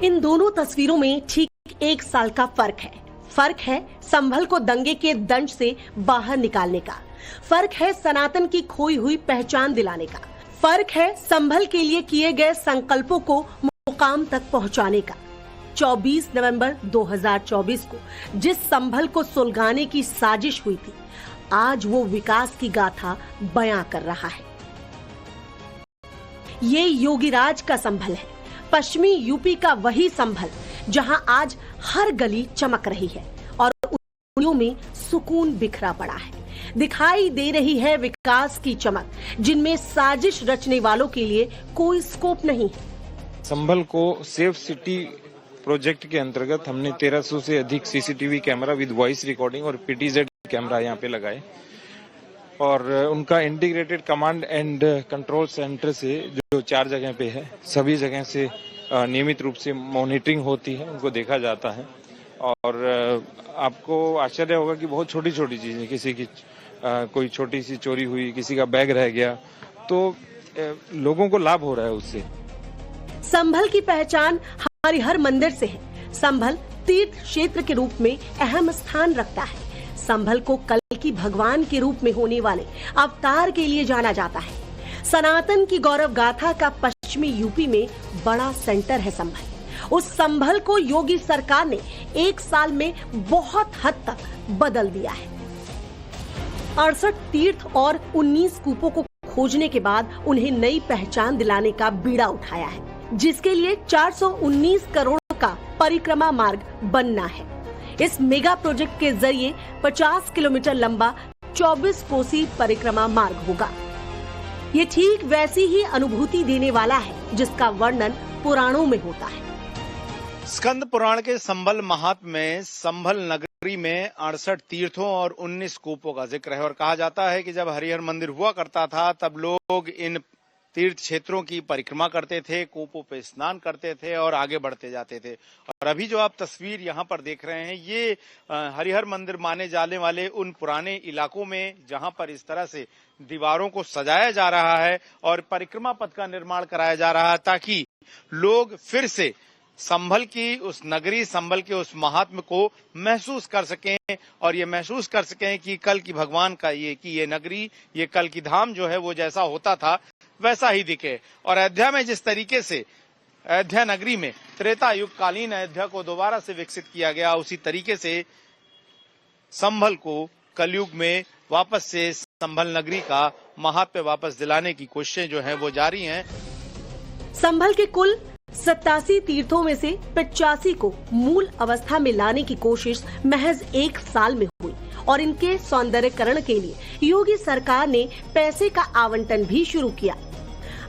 इन दोनों तस्वीरों में ठीक 1 साल का फर्क है। फर्क है संभल को दंगे के दंश से बाहर निकालने का। फर्क है सनातन की खोई हुई पहचान दिलाने का। फर्क है संभल के लिए किए गए संकल्पों को मुकाम तक पहुंचाने का। 24 नवंबर 2024 को जिस संभल को सुलगाने की साजिश हुई थी, आज वो विकास की गाथा बयां कर रहा है। ये योगी राज का संभल है, पश्चिमी यूपी का वही संभल जहां आज हर गली चमक रही है और उंगलियों में सुकून बिखरा पड़ा है। दिखाई दे रही है विकास की चमक, जिनमें साजिश रचने वालों के लिए कोई स्कोप नहीं है। संभल को सेफ सिटी प्रोजेक्ट के अंतर्गत हमने 1300 से अधिक CCTV camera with voice recording और पीटीजेड कैमरा यहाँ पे लगाए और उनका integrated command and control centre से जो 4 जगह पे है, सभी जगह से नियमित रूप से मॉनिटरिंग होती है, उनको देखा जाता है। और आपको आश्चर्य होगा कि बहुत छोटी छोटी चीजें, किसी की कोई छोटी सी चोरी हुई, किसी का बैग रह गया, तो लोगों को लाभ हो रहा है उससे। संभल की पहचान हरिहर मंदिर से है। संभल तीर्थ क्षेत्र के रूप में अहम स्थान रखता है। संभल को कल्कि भगवान के रूप में होने वाले अवतार के लिए जाना जाता है। सनातन की गौरव गाथा का पश्चिमी यूपी में बड़ा सेंटर है संभल। उस संभल को योगी सरकार ने 1 साल में बहुत हद तक बदल दिया है। 68 तीर्थ और 19 कूपों को खोजने के बाद उन्हें नई पहचान दिलाने का बीड़ा उठाया है, जिसके लिए 419 करोड़ का परिक्रमा मार्ग बनना है। इस मेगा प्रोजेक्ट के जरिए 50 किलोमीटर लंबा 24 कोसी परिक्रमा मार्ग होगा। ये ठीक वैसी ही अनुभूति देने वाला है जिसका वर्णन पुराणों में होता है। स्कंद पुराण के संभल महात्म्य में संभल नगरी में 68 तीर्थों और 19 कूपों का जिक्र है और कहा जाता है कि जब हरिहर मंदिर हुआ करता था तब लोग इन तीर्थ क्षेत्रों की परिक्रमा करते थे, कूपों पे स्नान करते थे और आगे बढ़ते जाते थे। और अभी जो आप तस्वीर यहाँ पर देख रहे हैं, ये हरिहर मंदिर माने जाने वाले उन पुराने इलाकों में जहाँ पर इस तरह से दीवारों को सजाया जा रहा है और परिक्रमा पथ का निर्माण कराया जा रहा है, ताकि लोग फिर से संभल की उस नगरी, संभल के उस महात्म्य को महसूस कर सकें और ये महसूस कर सकें कि कल की भगवान का ये नगरी, ये कल की धाम जो है वो जैसा होता था वैसा ही दिखे। और अयोध्या में जिस तरीके से अयोध्या नगरी में त्रेता युग कालीन अयोध्या को दोबारा से विकसित किया गया, उसी तरीके से संभल को कलयुग में वापस से संभल नगरी का महात्म्य वापस दिलाने की कोशिशें जो है वो जारी हैं। संभल के कुल 87 तीर्थों में से 85 को मूल अवस्था में लाने की कोशिश महज 1 साल में हुई और इनके सौंदर्यकरण के लिए योगी सरकार ने पैसे का आवंटन भी शुरू किया।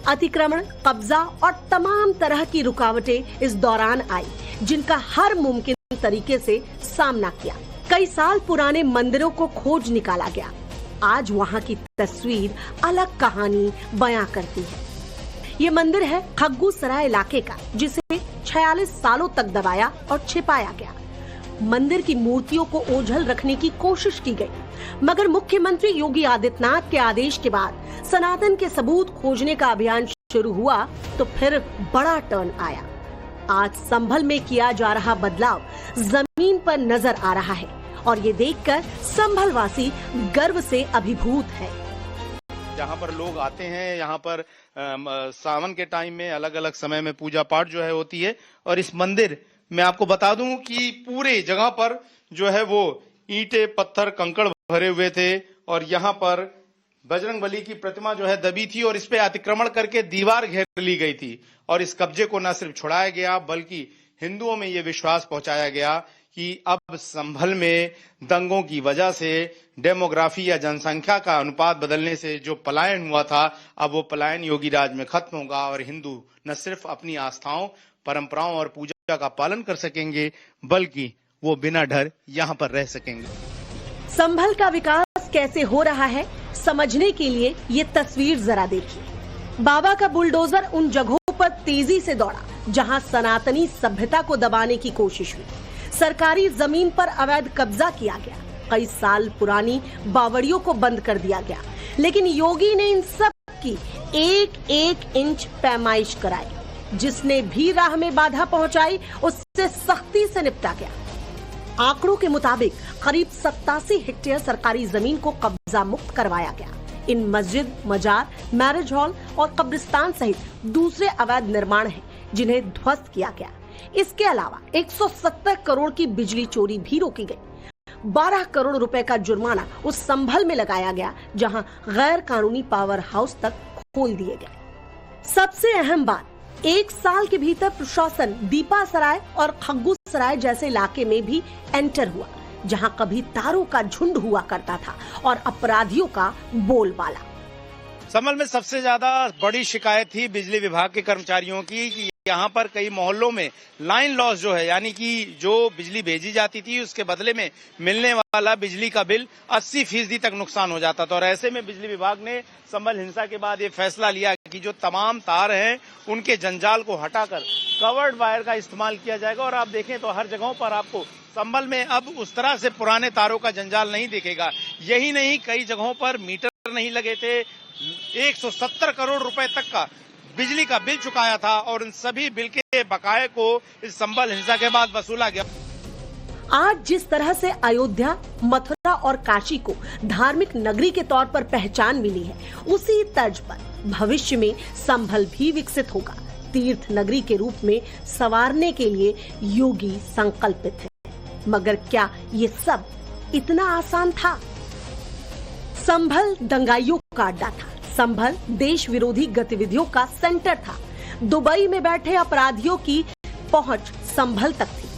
अतिक्रमण, कब्जा और तमाम तरह की रुकावटें इस दौरान आई, जिनका हर मुमकिन तरीके से सामना किया। कई साल पुराने मंदिरों को खोज निकाला गया। आज वहाँ की तस्वीर अलग कहानी बयां करती है। ये मंदिर है खग्गू सराय इलाके का, जिसे 46 सालों तक दबाया और छिपाया गया। मंदिर की मूर्तियों को ओझल रखने की कोशिश की गई, मगर मुख्यमंत्री योगी आदित्यनाथ के आदेश के बाद सनातन के सबूत खोजने का अभियान शुरू हुआ तो फिर बड़ा टर्न आया। आज संभल में किया जा रहा बदलाव जमीन पर नजर आ रहा है और ये देखकर संभल वासी गर्व से अभिभूत है। जहाँ पर लोग आते हैं, यहाँ पर सावन के टाइम में अलग अलग समय में पूजा पाठ जो है होती है और इस मंदिर मैं आपको बता दूं कि पूरे जगह पर जो है वो ईंटें, पत्थर, कंकड़ भरे हुए थे और यहाँ पर बजरंगबली की प्रतिमा जो है दबी थी और इस पे अतिक्रमण करके दीवार घेर ली गई थी और इस कब्जे को न सिर्फ छुड़ाया गया बल्कि हिंदुओं में ये विश्वास पहुंचाया गया कि अब संभल में दंगों की वजह से डेमोग्राफी या जनसंख्या का अनुपात बदलने से जो पलायन हुआ था, अब वो पलायन योगी राज में खत्म होगा और हिंदू न सिर्फ अपनी आस्थाओं, परंपराओं और पूजा का पालन कर सकेंगे बल्कि वो बिना डर यहाँ पर रह सकेंगे। संभल का विकास कैसे हो रहा है समझने के लिए ये तस्वीर जरा देखिए। बाबा का बुलडोजर उन जगहों पर तेजी से दौड़ा जहां सनातनी सभ्यता को दबाने की कोशिश हुई। सरकारी जमीन पर अवैध कब्जा किया गया। कई साल पुरानी बावड़ियों को बंद कर दिया गया, लेकिन योगी ने इन सब की एक एक इंच पैमाइश कराई। जिसने भी राह में बाधा पहुंचाई उससे सख्ती से निपटा गया। आंकड़ों के मुताबिक करीब 87 हेक्टेयर सरकारी जमीन को कब्जा मुक्त करवाया गया। इन मस्जिद, मजार, मैरिज हॉल और कब्रिस्तान सहित दूसरे अवैध निर्माण हैं जिन्हें ध्वस्त किया गया। इसके अलावा 170 करोड़ की बिजली चोरी भी रोकी गई। 12 करोड़ रुपए का जुर्माना उस संभल में लगाया गया जहां गैर कानूनी पावर हाउस तक खोल दिए गए। सबसे अहम बात, 1 साल के भीतर प्रशासन दीपा सराय और खग्गू सराय जैसे इलाके में भी एंटर हुआ जहां कभी तारों का झुंड हुआ करता था और अपराधियों का बोलबाला। संभल में सबसे ज्यादा बड़ी शिकायत थी बिजली विभाग के कर्मचारियों की कि यहाँ पर कई मोहल्लों में लाइन लॉस जो है, यानी कि जो बिजली भेजी जाती थी उसके बदले में मिलने वाला बिजली का बिल 80% तक नुकसान हो जाता था। और ऐसे में बिजली विभाग ने संभल हिंसा के बाद ये फैसला लिया कि जो तमाम तार हैं उनके जंजाल को हटाकर कवर्ड वायर का इस्तेमाल किया जाएगा। और आप देखें तो हर जगहों पर आपको संभल में अब उस तरह से पुराने तारों का जंजाल नहीं दिखेगा। यही नहीं, कई जगहों पर मीटर नहीं लगे थे। 170 करोड़ रुपए तक का बिजली का बिल चुकाया था और इन सभी बिल के बकाये को इस संभल हिंसा के बाद वसूला गया। आज जिस तरह से अयोध्या, मथुरा और काशी को धार्मिक नगरी के तौर पर पहचान मिली है, उसी तर्ज पर भविष्य में संभल भी विकसित होगा। तीर्थ नगरी के रूप में संवारने के लिए योगी संकल्पित है। मगर क्या ये सब इतना आसान था? संभल दंगाइयों का अड्डा था। संभल देश विरोधी गतिविधियों का सेंटर था। दुबई में बैठे अपराधियों की पहुंच संभल तक थी।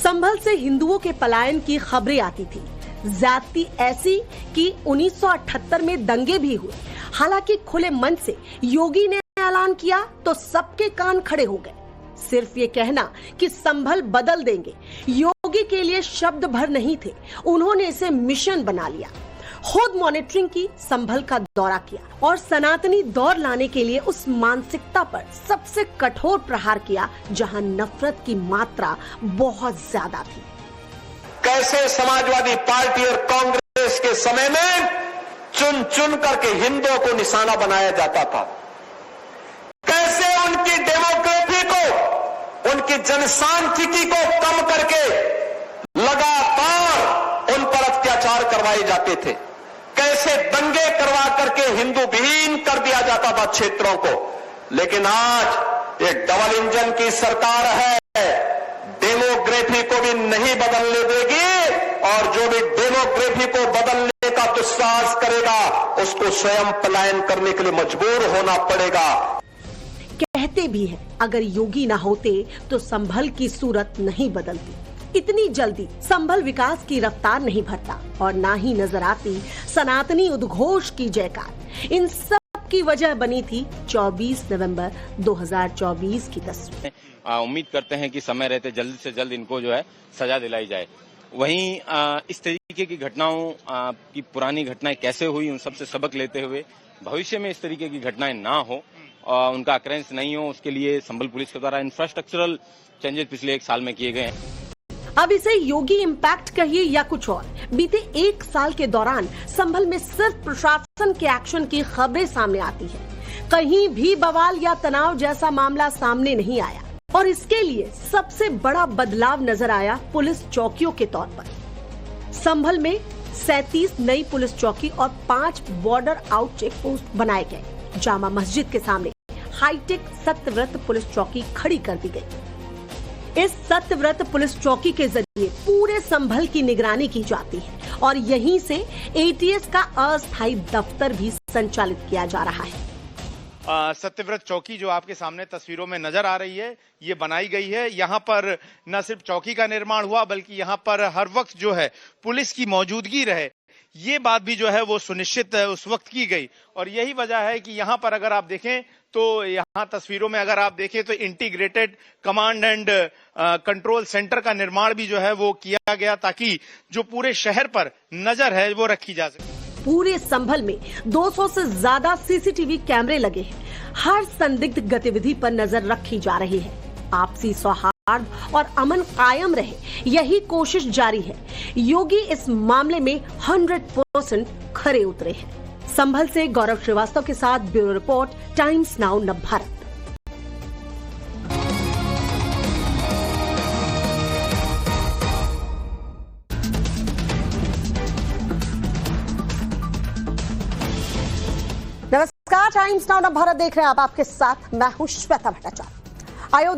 संभल से हिंदुओं के पलायन की खबरें आती थी। ज्यादती ऐसी कि 1978 में दंगे भी हुए। हालांकि खुले मन से योगी ने ऐलान किया तो सबके कान खड़े हो गए। सिर्फ ये कहना कि संभल बदल देंगे योगी के लिए शब्द भर नहीं थे, उन्होंने इसे मिशन बना लिया। खुद मॉनिटरिंग की, संभल का दौरा किया और सनातनी दौर लाने के लिए उस मानसिकता पर सबसे कठोर प्रहार किया जहां नफरत की मात्रा बहुत ज्यादा थी। कैसे समाजवादी पार्टी और कांग्रेस के समय में चुन चुन करके हिंदुओं को निशाना बनाया जाता था, कैसे उनकी डेमोक्रेसी को, उनकी जनसांख्यिकी को कम करके लगातार उन पर अत्याचार करवाए जाते थे, कैसे दंगे करवा करके हिंदू विहीन कर दिया जाता था क्षेत्रों को। लेकिन आज एक डबल इंजन की सरकार है, डेमोग्राफी को भी नहीं बदलने देगी और जो भी डेमोग्राफी को बदलने का दुस्साहस करेगा उसको स्वयं पलायन करने के लिए मजबूर होना पड़ेगा। कहते भी हैं अगर योगी ना होते तो संभल की सूरत नहीं बदलती। इतनी जल्दी संभल विकास की रफ्तार नहीं भरता और ना ही नजर आती सनातनी उद्घोष की जयकार। इन सब की वजह बनी थी 24 नवंबर 2024 की तस्वीर। उम्मीद करते हैं कि समय रहते जल्द से जल्द इनको जो है सजा दिलाई जाए। वहीं इस तरीके की घटनाओं की पुरानी घटनाएं कैसे हुई उन सबसे सबक लेते हुए भविष्य में इस तरीके की घटनाएं ना हो, उनका अक्रेंस नहीं हो, उसके लिए संभल पुलिस के द्वारा इंफ्रास्ट्रक्चरल चेंजेस पिछले 1 साल में किए गए हैं। अब इसे योगी इम्पैक्ट कहिए या कुछ और, बीते 1 साल के दौरान संभल में सिर्फ प्रशासन के एक्शन की खबरें सामने आती है। कहीं भी बवाल या तनाव जैसा मामला सामने नहीं आया और इसके लिए सबसे बड़ा बदलाव नजर आया पुलिस चौकियों के तौर पर। संभल में 37 नई पुलिस चौकी और 5 बॉर्डर आउट चेक पोस्ट बनाए गए। जामा मस्जिद के सामने हाईटेक सत्यव्रत पुलिस चौकी खड़ी कर दी गई। इस सत्यव्रत पुलिस चौकी के जरिए पूरे संभल की निगरानी की जाती है और यहीं से एटीएस का अस्थायी दफ्तर भी संचालित किया जा रहा है। सत्यव्रत चौकी जो आपके सामने तस्वीरों में नजर आ रही है, ये बनाई गई है। यहाँ पर न सिर्फ चौकी का निर्माण हुआ बल्कि यहाँ पर हर वक्त जो है पुलिस की मौजूदगी रहे, ये बात भी जो है वो सुनिश्चित उस वक्त की गई। और यही वजह है कि यहाँ पर अगर आप देखें तो यहाँ तस्वीरों में अगर आप देखें तो integrated command and control centre का निर्माण भी जो है वो किया गया ताकि जो पूरे शहर पर नजर है वो रखी जा सके। पूरे संभल में 200 से ज्यादा सीसीटीवी कैमरे लगे हैं। हर संदिग्ध गतिविधि पर नजर रखी जा रही है। आपसी सौहार्द और अमन कायम रहे, यही कोशिश जारी है। योगी इस मामले में 100% खरे उतरे हैं। संभल से गौरव श्रीवास्तव के साथ ब्यूरो रिपोर्ट, टाइम्स नाउ नव भारत। नमस्कार, टाइम्स नाउ भारत देख रहे हैं आप, आपके साथ मैं हूं श्वेता भट्टाचार्य।